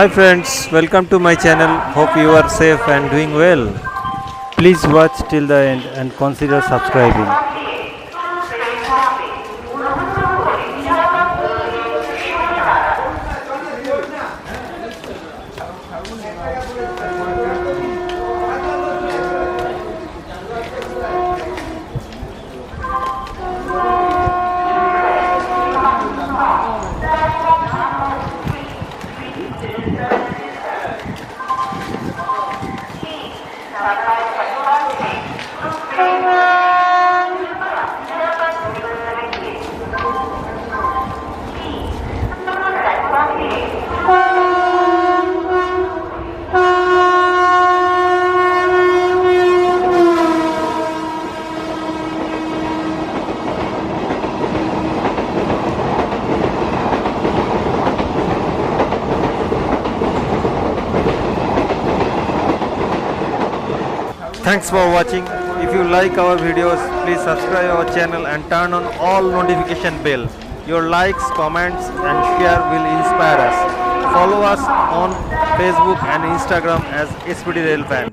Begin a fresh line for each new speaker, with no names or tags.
Hi friends, welcome to my channel. Hope you are safe and doing well. Please watch till the end and consider subscribing. Thanks for watching. If you like our videos, please subscribe our channel and turn on all notification bell. Your likes, comments and share will inspire us. Follow us on Facebook and Instagram as SPD RAILFAN.